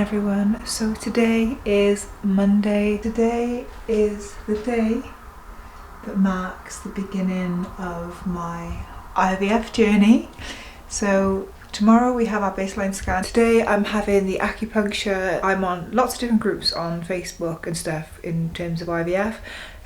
everyone. So today is Monday. Today is the day that marks the beginning of my IVF journey. So tomorrow we have our baseline scan. Today I'm having the acupuncture. I'm on lots of different groups on Facebook and stuff in terms of IVF,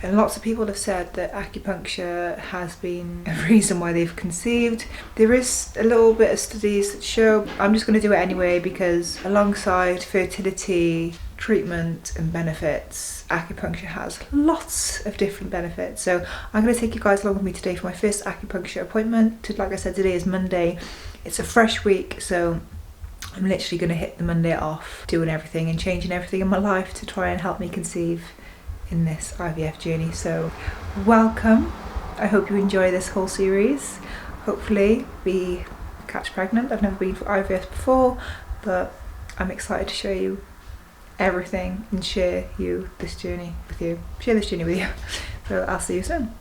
and lots of people have said that acupuncture has been a reason why they've conceived. There is a little bit of studies that show, I'm just going to do it anyway because alongside fertility treatment and benefits, acupuncture has lots of different benefits. So I'm going to take you guys along with me today for my first acupuncture appointment. Like I said, today is Monday. It's a fresh week, so I'm literally going to hit the Monday off, doing everything and changing everything in my life to try and help me conceive in this IVF journey. So welcome. I hope you enjoy this whole series. Hopefully we catch pregnant. I've never been for IVF before, but I'm excited to show you everything and share this journey with you. So I'll see you soon.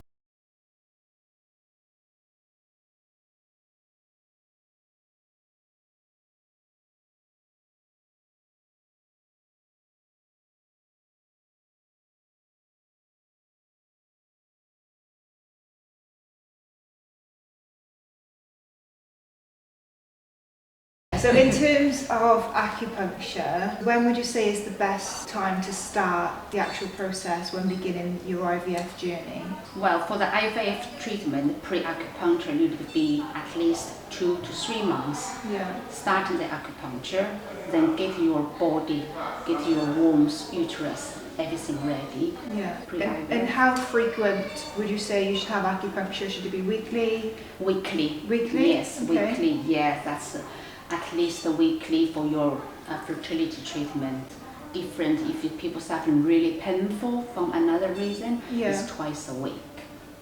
So in terms of acupuncture, when would you say is the best time to start the actual process when beginning your IVF journey? Well, for the IVF treatment, pre-acupuncture need to be at least 2 to 3 months. Yeah. Starting the acupuncture, then get your body, get your wombs, uterus, everything ready. Yeah. And how frequent would you say you should have acupuncture? Should it be weekly? Weekly. Weekly? Yes, Okay. weekly. Yes, that's at least weekly for your fertility treatment. Different if people suffering really painful from another reason, it's twice a week.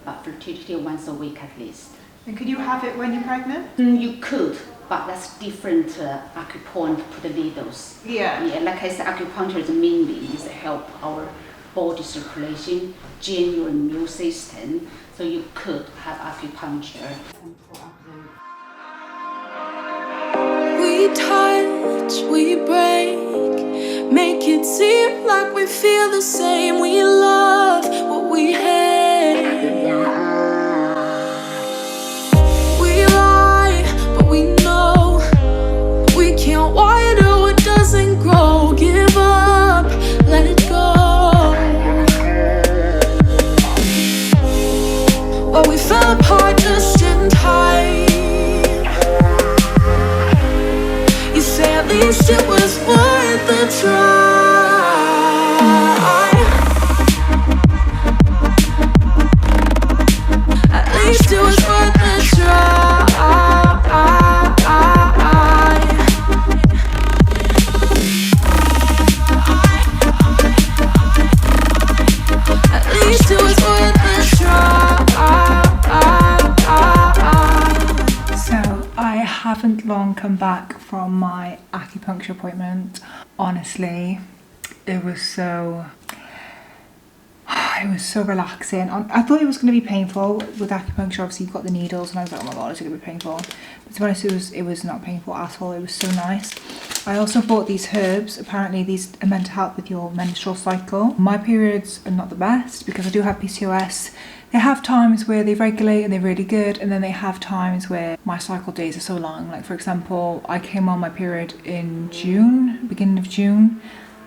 But fertility once a week at least. And could you have it when you're pregnant? You could, but that's different acupoint put the needles. Yeah. Yeah, like I said, acupuncture is mainly is help our body circulation, gain your immune system. So you could have acupuncture. We touch, we break, make it seem like we feel the same. We love what we hate. We lie, but we know we can't water what doesn't grow. Give up, let it go. But we fell apart just in time. At least it was worth a try. At least it was worth a try. At least it was worth a try. So I haven't long come back from my acupuncture appointment. Honestly, it was so relaxing. I thought it was going to be painful with acupuncture. Obviously you've got the needles and I was like, oh my god, is it going to be painful? But to be honest, it was not painful at all. It was so nice. I also bought these herbs. Apparently these are meant to help with your menstrual cycle. My periods are not the best because I do have PCOS. They have times where they regulate and they're really good, and then they have times where my cycle days are so long. Like for example, I came on my period in June, beginning of June,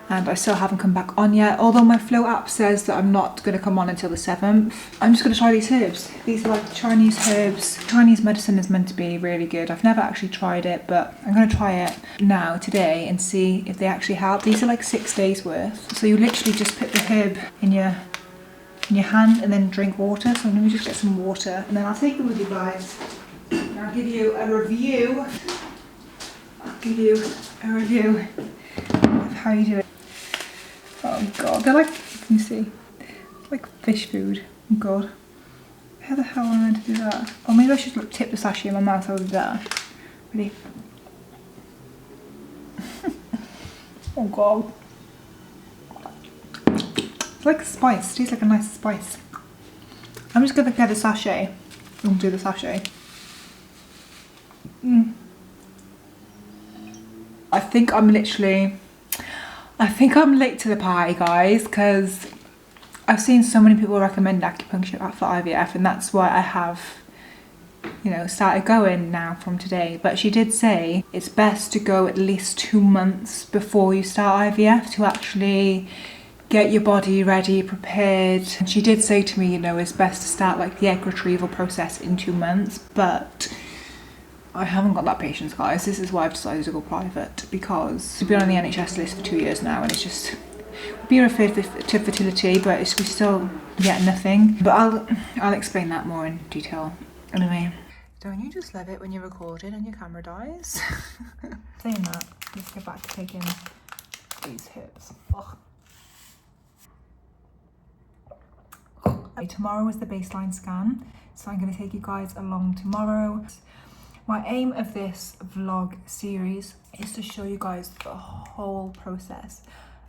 and I still haven't come back on yet, although my Flow app says that I'm not going to come on until the 7th. I'm just going to try these herbs. These are like Chinese herbs. Chinese medicine is meant to be really good. I've never actually tried it, but I'm going to try it now, today, and see if they actually help. These are like 6 days worth. So you literally just put the herb in your hand and then drink water. So let me just get some water and then I'll take them with you guys and I'll give you a review. Of how you do it. Oh god, they're like, can you see? Like fish food. Oh god. How the hell am I meant to do that? Or maybe I should like, tip the sachet in my mouth over there. Ready? Oh god. It's like a spice. It tastes like a nice spice. I'm just gonna get a sachet and do the sachet. I think I'm literally I think I'm late to the party, guys, because I've seen so many people recommend acupuncture for IVF, and that's why I have, you know, started going now from today. But she did say it's best to go at least 2 months before you start IVF to actually get your body ready, prepared. And she did say to me, you know, it's best to start like the egg retrieval process in 2 months, but I haven't got that patience, guys. This is why I've decided to go private, because I've been on the NHS list for 2 years now, and it's just, be referred to fertility, but we still get nothing. But I'll explain that more in detail. Anyway, don't you just love it when you're recording and your camera dies? Saying that, let's get back to taking these hips. Ugh. Tomorrow is the baseline scan, so I'm going to take you guys along tomorrow. My aim of this vlog series is to show you guys the whole process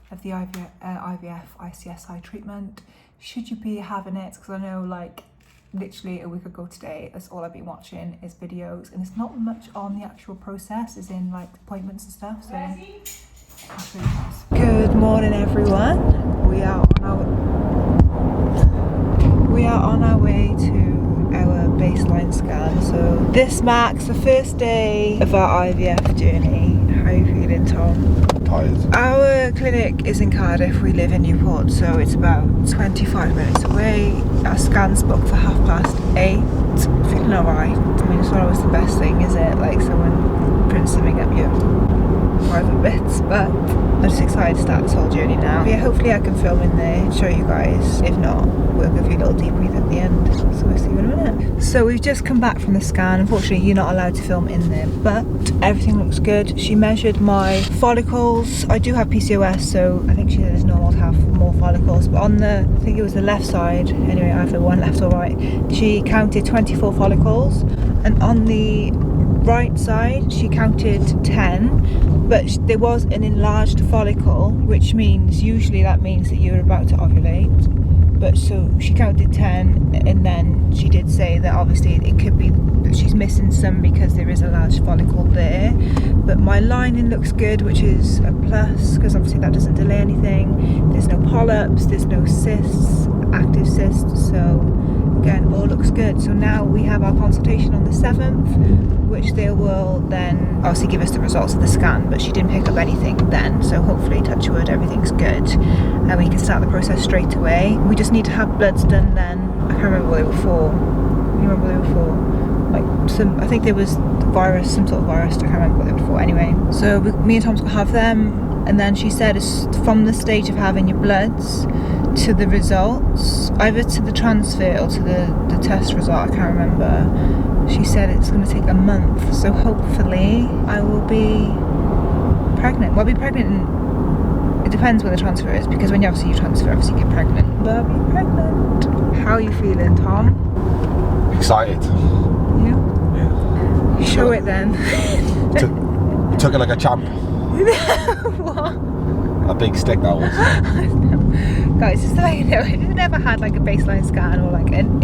of the IVF ICSI treatment. Should you be having it, because I know like literally a week ago today, that's all I've been watching is videos, and it's not much on the actual process, as in like appointments and stuff, so I'll show you guys. Good morning, everyone. We are on our way to our baseline scan. So this marks the first day of our IVF journey. How are you feeling, Tom? Tired. Our clinic is in Cardiff, we live in Newport, so it's about 25 minutes away. Our scan's booked for 8:30. Feeling alright. I mean, it's not always the best thing, is it? Like someone prints something up your private bits, but I'm just excited to start this whole journey now. But yeah, hopefully I can film in there and show you guys. If not, we'll give you a little debrief at the end, so we'll see you in a minute. So we've just come back from the scan. Unfortunately, you're not allowed to film in there, but everything looks good. She measured my follicles. I do have PCOS, so I think she said it's normal to have more follicles, but on the, I think it was the left side, anyway, either one, left or right, she counted 24 follicles, and on the right side she counted 10, but there was an enlarged follicle, which means, usually that means that you're about to ovulate. But so she counted 10, and then she did say that obviously it could be that she's missing some because there is a large follicle there. But my lining looks good, which is a plus, because obviously that doesn't delay anything. There's no polyps, there's no cysts, active cysts, so again, all looks good. So now we have our consultation on the 7th, which they will then obviously give us the results of the scan, but she didn't pick up anything then, so hopefully, touch wood, everything's good and we can start the process straight away. We just need to have bloods done then. I can't remember what they were for. You remember what they were for? Like some, I think there was virus, some sort of virus, I can't remember what they were for. Anyway, so me and Tom's gonna have them, and then she said it's from the stage of having your bloods to the results, either to the transfer or to the test result, I can't remember. She said it's going to take a month, so hopefully I will be pregnant. Well, I'll be pregnant in, it depends when the transfer is, because when you transfer, obviously you get pregnant, but I'll be pregnant. How are you feeling, Tom? Excited. Yeah? Yeah. Show it then. Took it like a champ. What? A big stick that was. Guys, just to let you know, if you've never had like a baseline scan or like an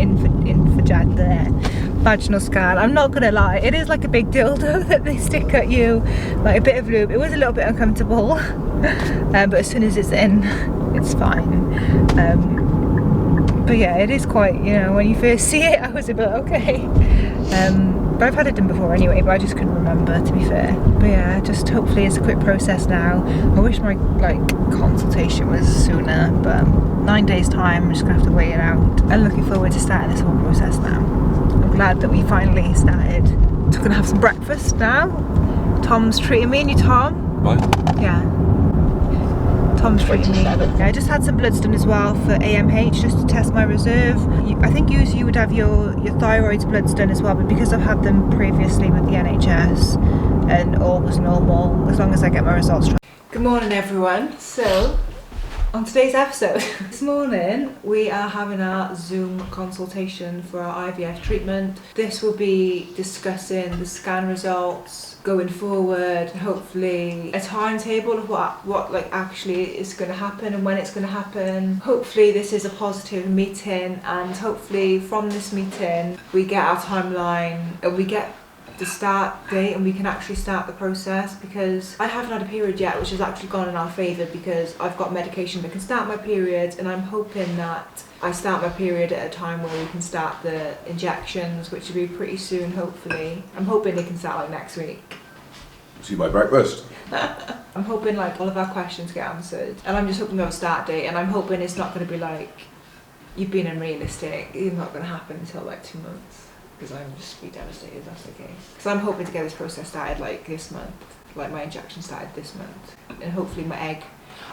vaginal scan, I'm not gonna lie, it is like a big dildo that they stick at you, like a bit of lube. It was a little bit uncomfortable, but as soon as it's in, it's fine. But yeah, it is quite, you know, when you first see it, I was a bit okay. But I've had it done before anyway, but I just couldn't remember, to be fair. But yeah, just hopefully it's a quick process now. I wish my like consultation was sooner, but 9 days time, I'm just gonna have to wait it out. I'm looking forward to starting this whole process now. I'm glad that we finally started. Just gonna have some breakfast now. Tom's treating me, and you, Tom? What? Yeah. Tom's treating me. Yeah, I just had some bloods done as well for AMH, just to test my reserve. I think you would have your thyroid bloods done as well, but because I've had them previously with the NHS and all was normal, as long as I get my results. Good morning, everyone. So on today's episode, this morning we are having our Zoom consultation for our IVF treatment. This will be discussing the scan results going forward, and hopefully a timetable of what like actually is going to happen and when it's going to happen. Hopefully this is a positive meeting, and hopefully from this meeting we get our timeline and we get the start date and we can actually start the process, because I haven't had a period yet, which has actually gone in our favour because I've got medication that can start my period, and I'm hoping that I start my period at a time where we can start the injections, which will be pretty soon, hopefully. I'm hoping they can start like next week. See my breakfast. I'm hoping like all of our questions get answered, and I'm just hoping we have a start date, and I'm hoping it's not going to be like, you've been unrealistic, it's not going to happen until like 2 months, because I'm just be devastated if that's the case. Because I'm hoping to get this process started like this month, like my injection started this month, and hopefully I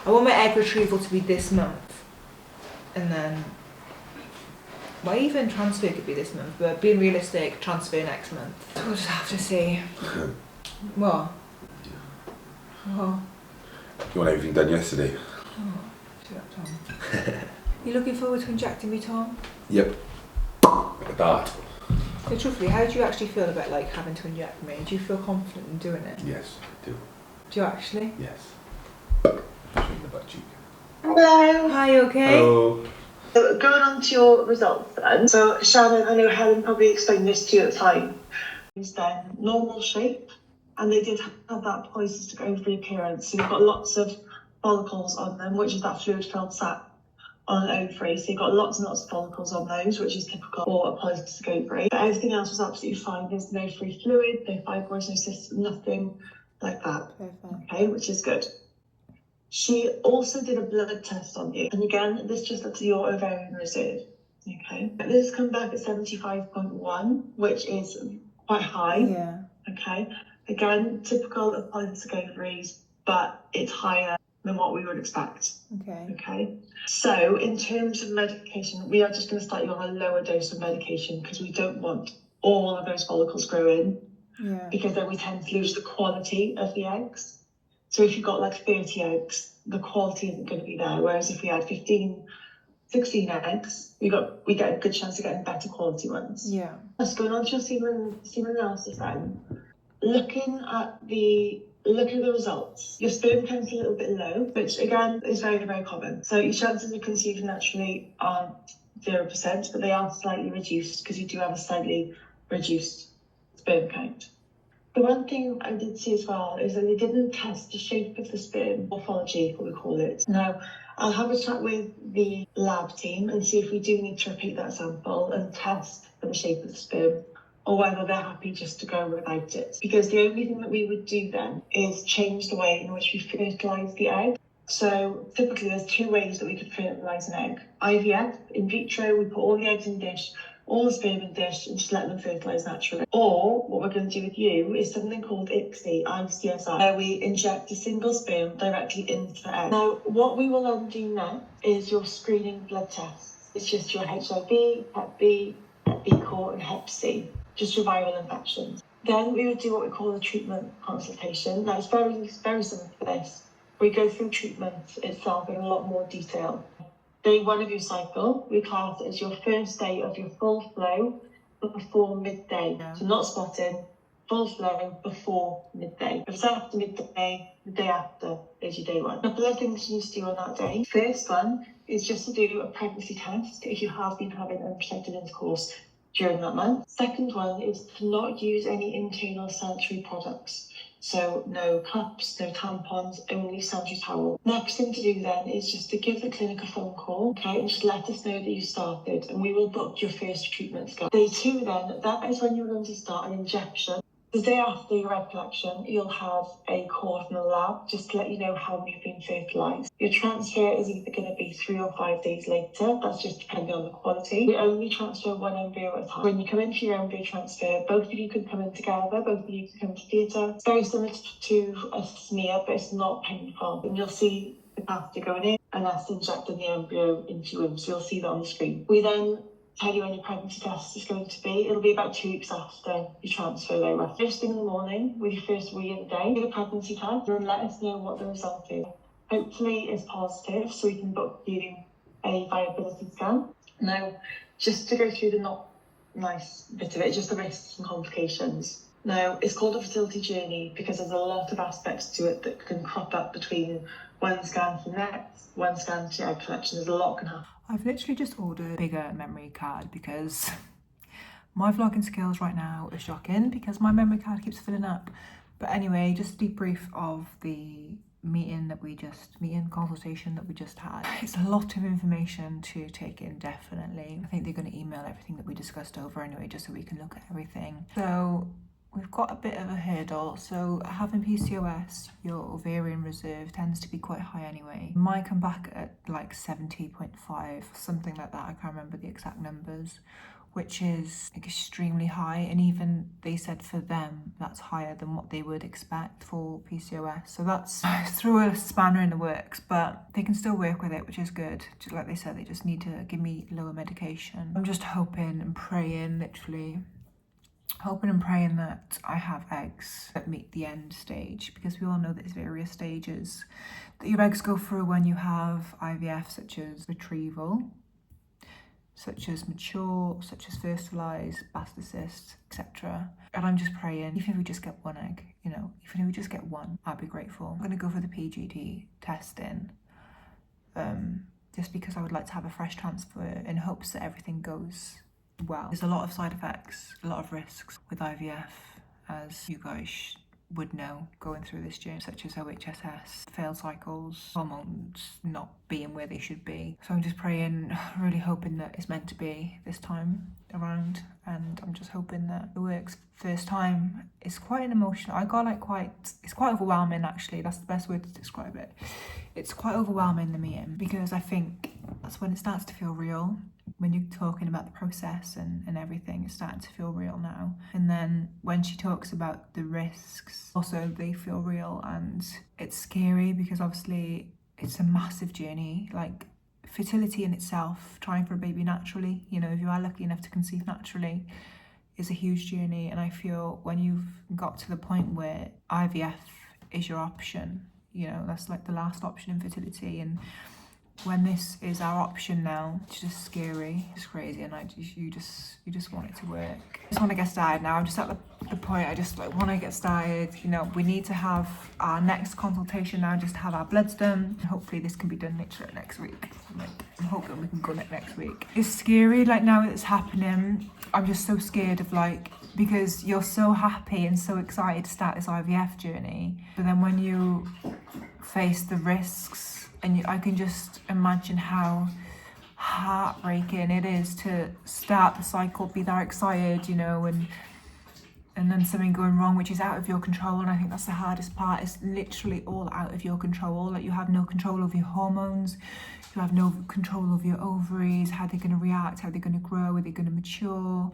want my egg retrieval to be this month, and then, well, even transfer could be this month, but being realistic, transfer next month. We'll just have to see. What? Oh. You want everything done yesterday? Oh, shut up, Tom. You looking forward to injecting me, Tom? Yep. Like a dart. So truthfully, how do you actually feel about like having to inject me? Do you feel confident in doing it? Yes, I do. Do you actually? Yes. Straight in the butt cheek. Hello. Hi, you okay? Hello. So going on to your results then. So Shannon, I know Helen probably explained this to you at the time. Is then normal shape, and they did have that polycystic ovary appearance. So you've got lots of follicles on them, which is that fluid-filled sac on an ovary. So you've got lots and lots of follicles on those, which is typical for a polycystic ovary. But everything else was absolutely fine. There's no free fluid, no fibroids, no cysts, nothing like that. Perfect. Okay, which is good. She also did a blood test on you, and again, this just looks at your ovarian reserve. Okay, this has come back at 75.1, which is quite high. Yeah. Okay, again, typical of polycystic ovaries, but it's higher than what we would expect. Okay. Okay, so in terms of medication, we are just going to start you on a lower dose of medication because we don't want all of those follicles growing. Yeah. Because then we tend to lose the quality of the eggs. So if you've got like 30 eggs, the quality isn't going to be there. Whereas if we had 15, 16 eggs, we get a good chance of getting better quality ones. Yeah. Let's go on to your semen analysis then. Looking at the results, your sperm count's a little bit low, which again is very, very common. So your chances of conceiving naturally aren't 0%, but they are slightly reduced because you do have a slightly reduced sperm count. The one thing I did see as well is that they didn't test the shape of the sperm, morphology, what we call it. Now, I'll have a chat with the lab team and see if we do need to repeat that sample and test for the shape of the sperm, or whether they're happy just to go without it. Because the only thing that we would do then is change the way in which we fertilise the egg. So typically there's 2 ways that we could fertilise an egg. IVF, in vitro, we put all the eggs in dish, all the sperm in dish, and just let them fertilise naturally. Or what we're going to do with you is something called ICSI, where we inject a single sperm directly into the egg. Now, what we will then do next is your screening blood tests. It's just your HIV, Hep B, Hep B core, and Hep C, just your viral infections. Then we would do what we call a treatment consultation. Now, it's very, very similar to this. We go through treatment itself in a lot more detail. Day 1 of your cycle, we class it as your first day of your full flow, but before midday. Yeah. So not spotting, full flow before midday. If it's after midday, the day after is your day 1. A couple of things you need to do on that day. First one is just to do a pregnancy test if you have been having unprotected intercourse during that month. Second one is to not use any internal sanitary products. So no cups, no tampons, only sanitary towel. Next thing to do then is just to give the clinic a phone call, okay, and just let us know that you started, and we will book your first treatment scan. Day 2 then, that is when you're going to start an injection. The day after your egg collection, you'll have a call from the lab just to let you know how you've been fertilised. Your transfer is either going to be 3 or 5 days later. That's just depending on the quality. We only transfer 1 embryo at a time. When you come in for your embryo transfer, both of you can come in together, both of you can come to theatre. It's very similar to a smear, but it's not painful. And you'll see the catheter going in, and that's injecting the embryo into your womb. So you'll see that on the screen. We then tell you when your pregnancy test is going to be. It'll be about 2 weeks after you transfer though. First thing in the morning, with your first wee of the day, do the pregnancy test and let us know what the result is. Hopefully it's positive, so we can book you a viability scan. Now, just to go through the not nice bit of it, just the risks and complications. Now, it's called a fertility journey because there's a lot of aspects to it that can crop up between one scan to the next, one scan to egg collection. There's a lot can happen. I've literally just ordered a bigger memory card because My vlogging skills right now are shocking because my memory card keeps filling up. But anyway, just debrief of the consultation that we just had. It's a lot of information to take in, definitely. I think they're going to email everything that we discussed over anyway, just so we can look at everything. So we've got a bit of a hurdle. So having PCOS, your ovarian reserve tends to be quite high anyway. It might come back at like 70.5, something like that. I can't remember the exact numbers, which is like extremely high, and even they said for them that's higher than what they would expect for PCOS. So that's threw a spanner in the works, but they can still work with it, which is good. Just like they said, they just need to give me lower medication. I'm just hoping and praying, literally hoping and praying that I have eggs that meet the end stage, because we all know there's various stages that your eggs go through when you have IVF, such as retrieval, such as mature, such as fertilized, blastocyst, etc. And I'm just praying, even if we just get one egg, you know, even if we just get one, I'd be grateful. I'm gonna go for the PGD testing, just because I would like to have a fresh transfer in hopes that everything goes well. There's a lot of side effects, a lot of risks with IVF, as you guys would know, going through this journey, such as OHSS, failed cycles, hormones not being where they should be. So I'm just praying, really hoping that it's meant to be this time around, and I'm just hoping that it works first time. It's quite an emotional, it's quite overwhelming actually, that's the best word to describe it. It's quite overwhelming, the meeting, because I think that's when it starts to feel real. When you're talking about the process and everything, it's starting to feel real now. And then when she talks about the risks, also they feel real, and it's scary because obviously it's a massive journey. Like fertility in itself, trying for a baby naturally, you know, if you are lucky enough to conceive naturally, is a huge journey. And I feel when you've got to the point where IVF is your option, you know, that's like the last option in fertility, and when this is our option now, it's just scary, it's crazy, and you just want it to work. I just want to get started now. I'm just at the point, I just like want to get started. You know, we need to have our next consultation now, just to have our bloods done. Hopefully this can be done literally next week. I'm hoping we can go next week. It's scary, like now it's happening. I'm just so scared of like, because you're so happy and so excited to start this IVF journey, but then when you face the risks, and I can just imagine how heartbreaking it is to start the cycle, be that excited, you know, and then something going wrong, which is out of your control. And I think that's the hardest part. It's literally all out of your control. Like you have no control over your hormones, you have no control over your ovaries, how they're going to react, how they're going to grow, are they going to mature.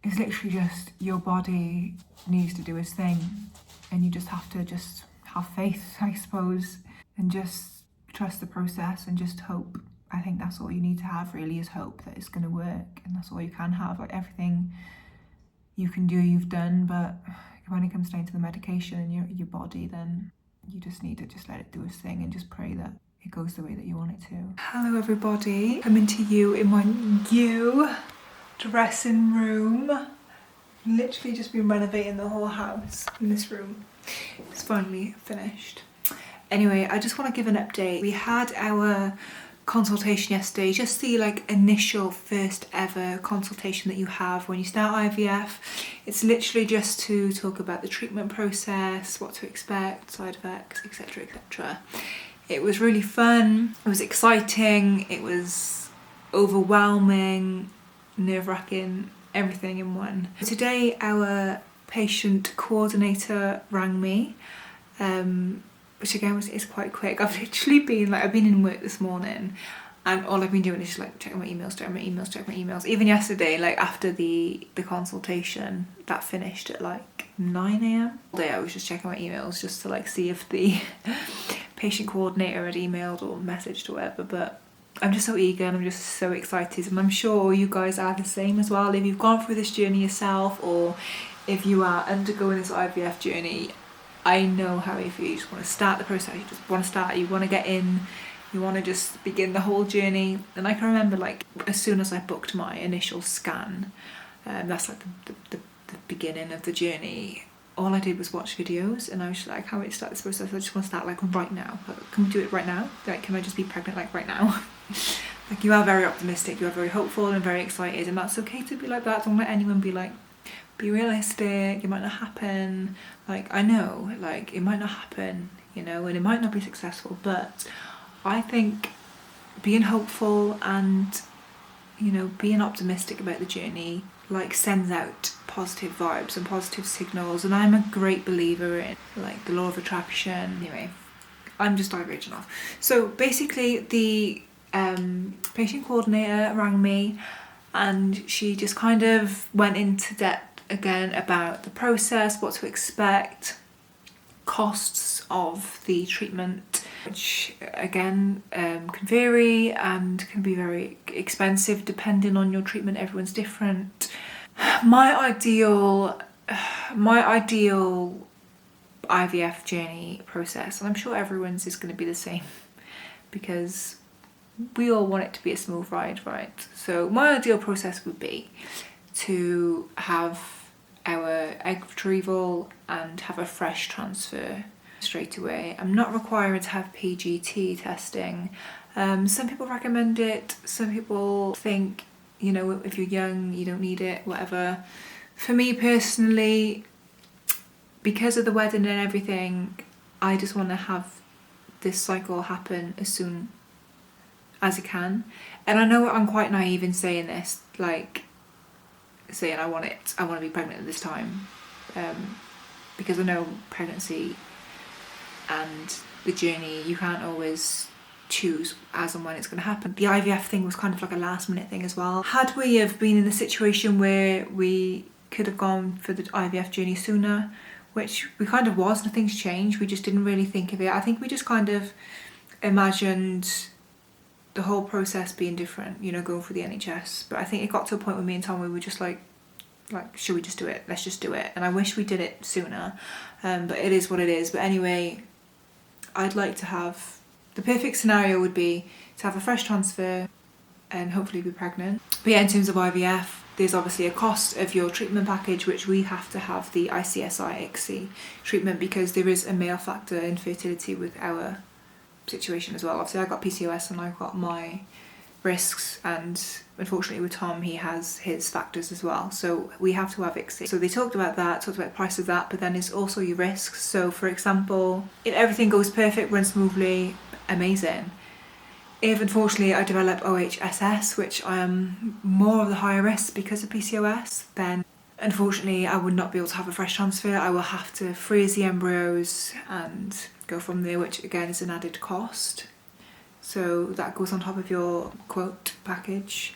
It's literally just your body needs to do its thing, and you just have to just have faith, I suppose, and just trust the process and just hope. I think that's all you need to have, really, is hope that it's going to work, and that's all you can have. Like everything you can do, you've done, but when it comes down to the medication and your body, then you just need to just let it do its thing and just pray that it goes the way that you want it to. Hello everybody, coming to you in my new dressing room. Literally just been renovating the whole house in this room. It's finally finished. Anyway, I just want to give an update. We had our consultation yesterday, just the like initial first ever consultation that you have when you start IVF. It's literally just to talk about the treatment process, what to expect, side effects, etc, etc. It was really fun, it was exciting, it was overwhelming, nerve-wracking, everything in one. Today our patient coordinator rang me, which again is quite quick. I've been in work this morning, and all I've been doing is just like checking my emails. Even yesterday, like after the consultation that finished at like 9 a.m. all day I was just checking my emails just to like see if the patient coordinator had emailed or messaged or whatever. But I'm just so eager and I'm just so excited, and I'm sure you guys are the same as well. If you've gone through this journey yourself, or if you are undergoing this IVF journey, I know how you feel. You just want to start the process, you just want to start, you want to get in, you want to just begin the whole journey. And I can remember like as soon as I booked my initial scan, that's like the beginning of the journey, all I did was watch videos, and I was just like, I can't wait to start this process. I just want to start like right now. Can we do it right now? Like, can I just be pregnant like right now? Like, you are very optimistic, you are very hopeful and very excited, and that's okay to be like that. Don't let anyone be like, be realistic, it might not happen. Like, I know, like, it might not happen, you know, and it might not be successful, but I think being hopeful and, you know, being optimistic about the journey, like, sends out positive vibes and positive signals. And I'm a great believer in, like, the law of attraction. Anyway, I'm just diverging off. So basically, the patient coordinator rang me, and she just kind of went into depth again about the process, what to expect, costs of the treatment, which again can vary and can be very expensive depending on your treatment. Everyone's different. My ideal IVF journey process, and I'm sure everyone's is going to be the same, because we all want it to be a smooth ride, right? So my ideal process would be to have our egg retrieval and have a fresh transfer straight away. I'm not required to have PGT testing. Some people recommend it, some people think, you know, if you're young you don't need it, whatever. For me personally, because of the wedding and everything, I just want to have this cycle happen as soon as it can. And I know I'm quite naive in saying this, like saying I want to be pregnant at this time, because I know pregnancy and the journey, you can't always choose as and when it's going to happen. The IVF thing was kind of like a last minute thing as well. Had we have been in a situation where we could have gone for the IVF journey sooner, which we kind of was, nothing's changed, we just didn't really think of it. I think we just kind of imagined the whole process being different, you know, going through the NHS. But I think it got to a point with me and Tom where we were just like, should we just do it? Let's just do it. And I wish we did it sooner, but it is what it is. But anyway, I'd like to have, the perfect scenario would be to have a fresh transfer and hopefully be pregnant. But yeah, in terms of IVF, there's obviously a cost of your treatment package, which we have to have the ICSI treatment because there is a male factor in fertility with our situation as well. Obviously I got PCOS and I've got my risks, and unfortunately with Tom he has his factors as well, so we have to have ICSI. So they talked about that, talked about the price of that, but then it's also your risks. So for example, if everything goes perfect, runs smoothly, amazing. If unfortunately I develop OHSS, which I am more of the higher risk because of PCOS, then unfortunately I would not be able to have a fresh transfer. I will have to freeze the embryos and go from there, which again is an added cost. So that goes on top of your quote package.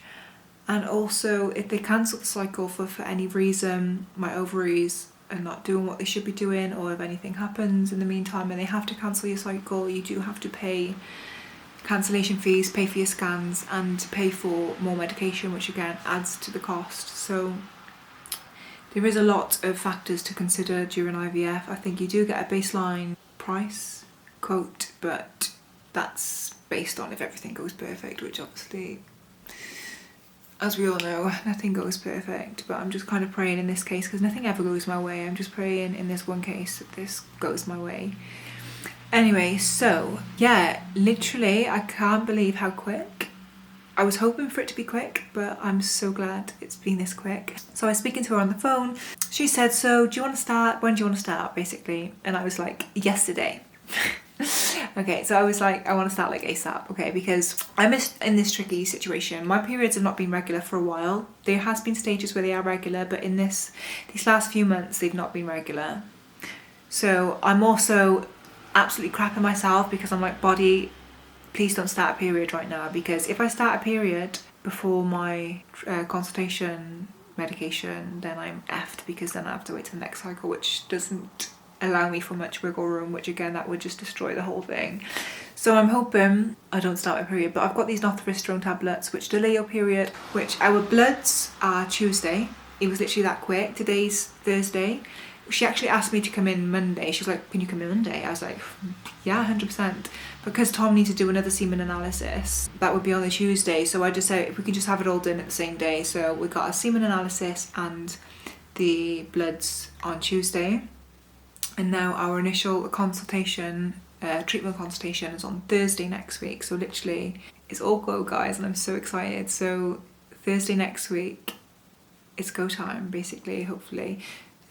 And also if they cancel the cycle for any reason, my ovaries are not doing what they should be doing, or if anything happens in the meantime and they have to cancel your cycle, you do have to pay cancellation fees, pay for your scans, and pay for more medication, which again adds to the cost. So there is a lot of factors to consider during IVF. I think you do get a baseline price quote, but that's based on if everything goes perfect, which obviously, as we all know, nothing goes perfect. But I'm just kind of praying in this case, because nothing ever goes my way, I'm just praying in this one case that this goes my way. Anyway, so yeah, literally I can't believe how quick. I was hoping for it to be quick, but I'm so glad it's been this quick. So I was speaking to her on the phone. She said, so do you want to start? When do you want to start, basically? And I was like, yesterday. Okay, so I was like, I want to start like ASAP, okay, because I'm in this tricky situation. My periods have not been regular for a while. There has been stages where they are regular, but in these last few months, they've not been regular. So I'm also absolutely crapping myself because I'm like, body, please don't start a period right now, because if I start a period before my consultation medication, then I'm effed, because then I have to wait till the next cycle, which doesn't allow me for much wiggle room, which again, that would just destroy the whole thing. So I'm hoping I don't start my period, but I've got these northistrone tablets which delay your period, which our bloods are Tuesday. It was literally that quick. Today's Thursday. She actually asked me to come in Monday. She was like, can you come in Monday? I was like, yeah, 100%. Because Tom needs to do another semen analysis, that would be on the Tuesday. So I just said, if we can just have it all done at the same day. So we got a semen analysis and the bloods on Tuesday. And now our initial consultation treatment consultation is on Thursday next week. So literally, it's all go, guys, and I'm so excited. So Thursday next week, it's go time, basically. Hopefully,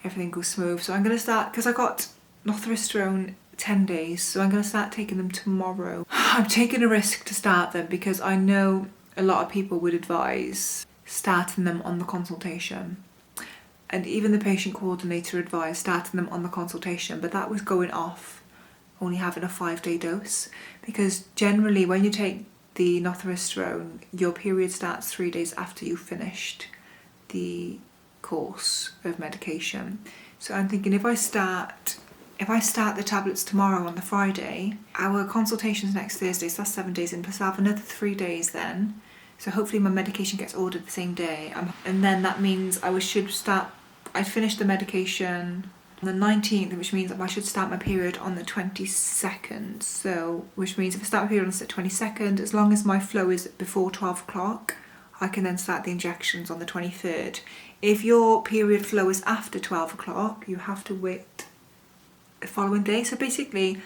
everything goes smooth. So I'm going to start, because I got northosterone 10 days, so I'm going to start taking them tomorrow. I'm taking a risk to start them because I know a lot of people would advise starting them on the consultation. And even the patient coordinator advised starting them on the consultation, but that was going off only having a 5-day dose, because generally when you take the northosterone, your period starts 3 days after you've finished the course of medication. So I'm thinking if I start the tablets tomorrow on the Friday, our consultation's next Thursday, so that's 7 days in, plus I'll have another 3 days then. So hopefully my medication gets ordered the same day. And then that means I'd finish the medication on the 19th, which means I should start my period on the 22nd. So, which means if I start my period on the 22nd, as long as my flow is before 12 o'clock, I can then start the injections on the 23rd. If your period flow is after 12 o'clock, you have to wait the following day. So basically,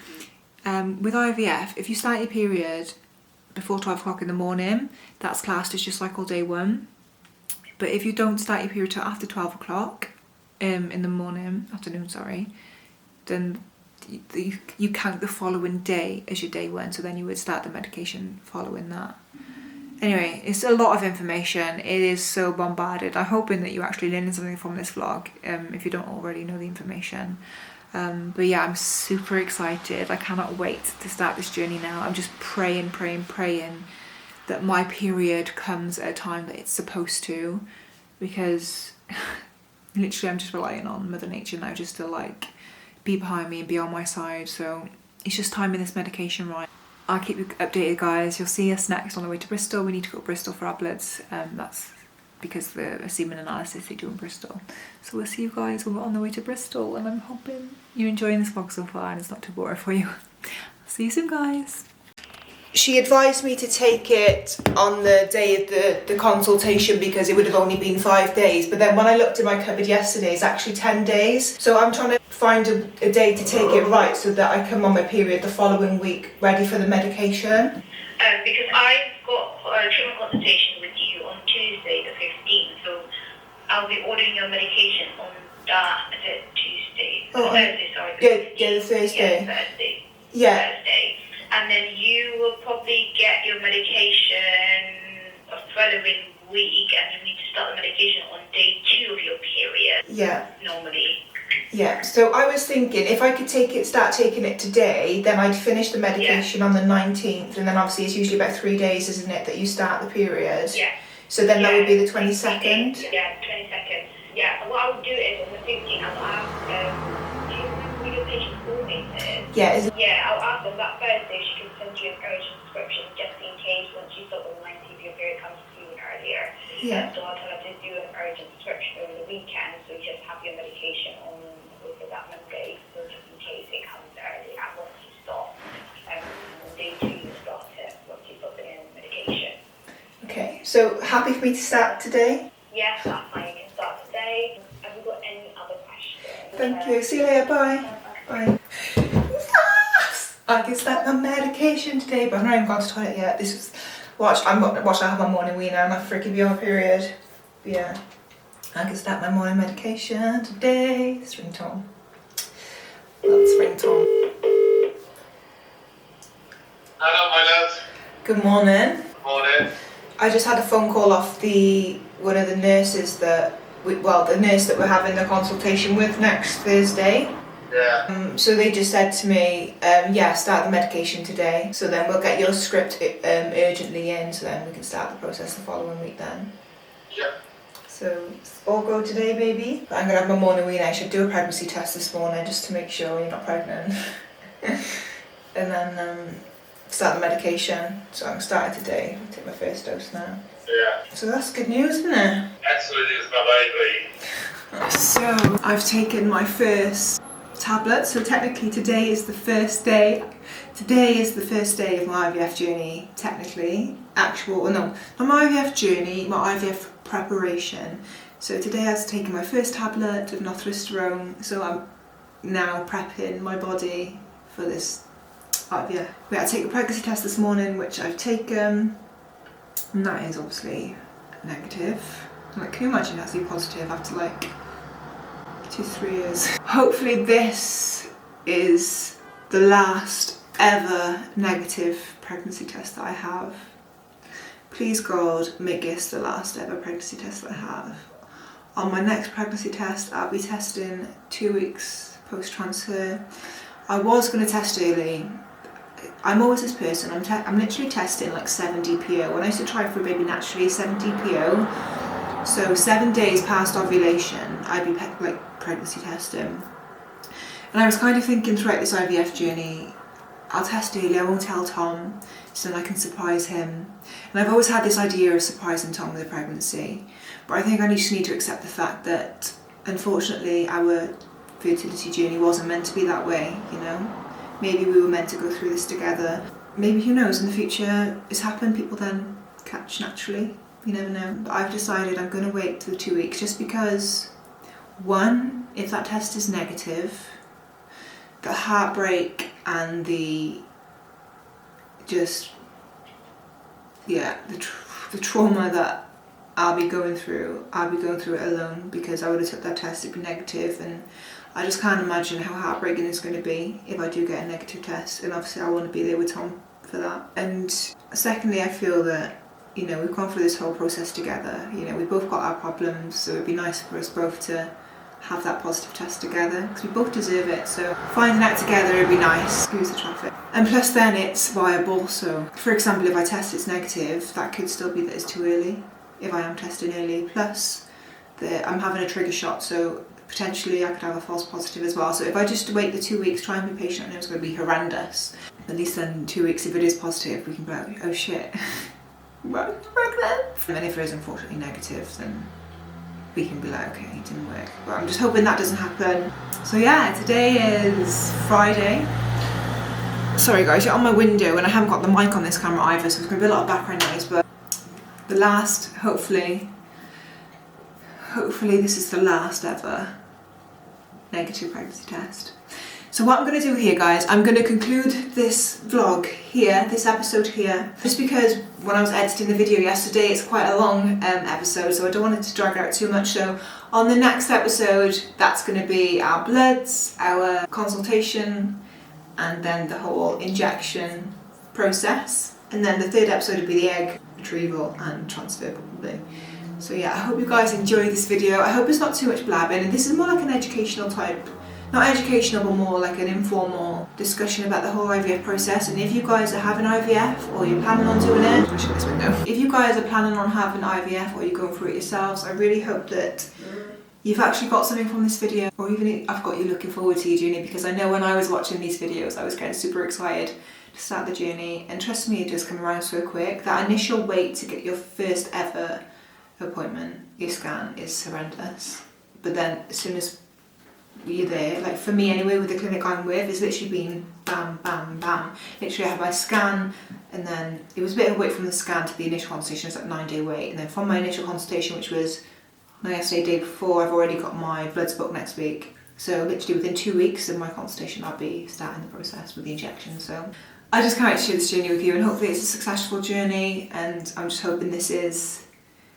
with IVF, if you start your period before 12 o'clock in the morning, that's classed as just cycle day 1. But if you don't start your period till after 12 o'clock in the afternoon, then you count the following day as your day 1, so then you would start the medication following that. Anyway, it's a lot of information. It is so bombarded. I'm hoping that you're actually learning something from this vlog, if you don't already know the information. But yeah, I'm super excited. I cannot wait to start this journey now. I'm just praying that my period comes at a time that it's supposed to, because literally I'm just relying on Mother Nature now just to like be behind me and be on my side. So it's just timing this medication right. I'll keep you updated, guys. You'll see us next on the way to Bristol. We need to go to Bristol for our bloods. That's because the semen analysis they do in Bristol. So we'll see you guys when we're on the way to Bristol, and I'm hoping you're enjoying this vlog so far and it's not too boring for you. See you soon, guys. She advised me to take it on the day of the consultation because it would have only been 5 days. But then when I looked in my cupboard yesterday, it's actually 10 days. So I'm trying to find a day to take it right so that I come on my period the following week ready for the medication. Because I've got a treatment consultation with you on Tuesday the 15th. So I'll be ordering your medication on that, is it Tuesday? Thursday, sorry. Yeah, the Thursday. Yeah, Thursday. Yeah. Thursday. And then you will probably get your medication the following week, and you need to start the medication on day 2 of your period. Yeah. Normally. Yeah. So I was thinking if I could start taking it today, then I'd finish the medication on the 19th, and then obviously it's usually about 3 days, isn't it, that you start the period? Yeah. So then that would be the 22nd. Yeah, 22nd. Yeah. And what I would do is on the 15th, I'll ask. Your patient coordinator. Yeah, I'll ask them that Thursday she can send you an urgent prescription just in case once you start the 19th your period comes through earlier. Yeah. So I'll tell her to do an urgent prescription over the weekend so you just have your medication on over that Monday, so just in case it comes early and once you stop. On day 2 you start it once you've got the medication. Okay, so happy for me to start today? Yes, that's fine, you can start today. Have you got any other questions? Thank you. See you later. Bye. Bye. Yes! I can start my medication today, but I've not even gone to the toilet yet. I have my morning wee now and I'll freaking be on my period. But yeah, I can start my morning medication today. It's ringtone. That's ringtone. Hello, my love. Good morning. Morning. I just had a phone call off one of the nurses the nurse that we're having the consultation with next Thursday. Yeah. So they just said to me, start the medication today. So then we'll get your script urgently in, so then we can start the process the following week then. Yeah. So all go today, baby. But I'm gonna have my morning wee. I should do a pregnancy test this morning just to make sure you're not pregnant. And then start the medication. So I'm starting today. I'll take my first dose now. Yeah. So that's good news, isn't it? Excellent news, my baby. So I've taken my first tablet. So technically today is the first day. Today is the first day of my IVF journey. Technically, not my IVF journey, my IVF preparation. So today I've taken my first tablet of northosterone. So I'm now prepping my body for this IVF. We had to take a pregnancy test this morning, which I've taken, and that is obviously negative. Like, can you imagine that's positive after like 2-3 years? Hopefully this is the last ever negative pregnancy test that I have. Please God, make this the last ever pregnancy test that I have. On my next pregnancy test, I'll be testing 2 weeks post-transfer. I was going to test early. I'm always this person, I'm literally testing like 7 DPO. When I used to try for a baby naturally, 7 DPO. So 7 days past ovulation, I'd be like pregnancy testing. And I was kind of thinking throughout this IVF journey, I'll test early, I won't tell Tom, so then I can surprise him. And I've always had this idea of surprising Tom with a pregnancy, but I think I just need to accept the fact that unfortunately our fertility journey wasn't meant to be that way, you know? Maybe we were meant to go through this together. Maybe, who knows, in the future it's happened, people then catch naturally, you never know. But I've decided I'm going to wait till 2 weeks just because, one, if that test is negative, the heartbreak and the trauma that I'll be going through it alone, because I would have took that test, it'd be negative, and I just can't imagine how heartbreaking it's going to be if I do get a negative test, and obviously I want to be there with Tom for that. And secondly, I feel that, you know, we've gone through this whole process together, you know, we both got our problems, so it'd be nice for us both to have that positive test together, because we both deserve it, so finding out together would be nice. Excuse the traffic. And plus then it's viable, so for example if I test it's negative, that could still be that it's too early if I am testing early, plus that I'm having a trigger shot, so potentially I could have a false positive as well. So if I just wait the 2 weeks, try and be patient, I know it's going to be horrendous. At least then in 2 weeks, if it is positive, we can be like, oh shit, we're pregnant. And if it is unfortunately negative, then we can be like, okay, it didn't work. But I'm just hoping that doesn't happen. So yeah, today is Friday. Sorry guys, you're on my window and I haven't got the mic on this camera either, so there's going to be a lot of background noise, but the last, hopefully this is the last ever negative pregnancy test. So what I'm going to do here, guys, I'm going to conclude this vlog here, this episode here, just because when I was editing the video yesterday, it's quite a long episode, so I don't want it to drag out too much. So on the next episode, that's going to be our bloods, our consultation, and then the whole injection process. And then the third episode would be the egg retrieval and transfer, probably. So yeah, I hope you guys enjoy this video. I hope it's not too much blabbing, and this is more like an educational type, not educational, but more like an informal discussion about the whole IVF process. And if you guys are having IVF or you're planning on doing it, if you guys are planning on having IVF or you're going through it yourselves, I really hope that you've actually got something from this video, or even if I've got you looking forward to your journey, because I know when I was watching these videos, I was getting super excited to start the journey, and trust me, it does come around so quick. That initial wait to get your first ever appointment, your scan, is horrendous. But then as soon as you're there, like for me anyway, with the clinic I'm with, it's literally been bam, bam, bam. Literally I had my scan, and then it was a bit of a wait from the scan to the initial consultation, it's like 9-day wait, and then from my initial consultation, which was not yesterday, day before, I've already got my bloods booked next week. So literally within 2 weeks of my consultation, I'll be starting the process with the injection. So I just can't wait to share this journey with you, and hopefully it's a successful journey, and I'm just hoping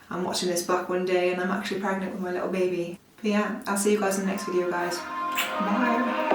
I'm watching this back one day and I'm actually pregnant with my little baby. But yeah, I'll see you guys in the next video, guys. Bye.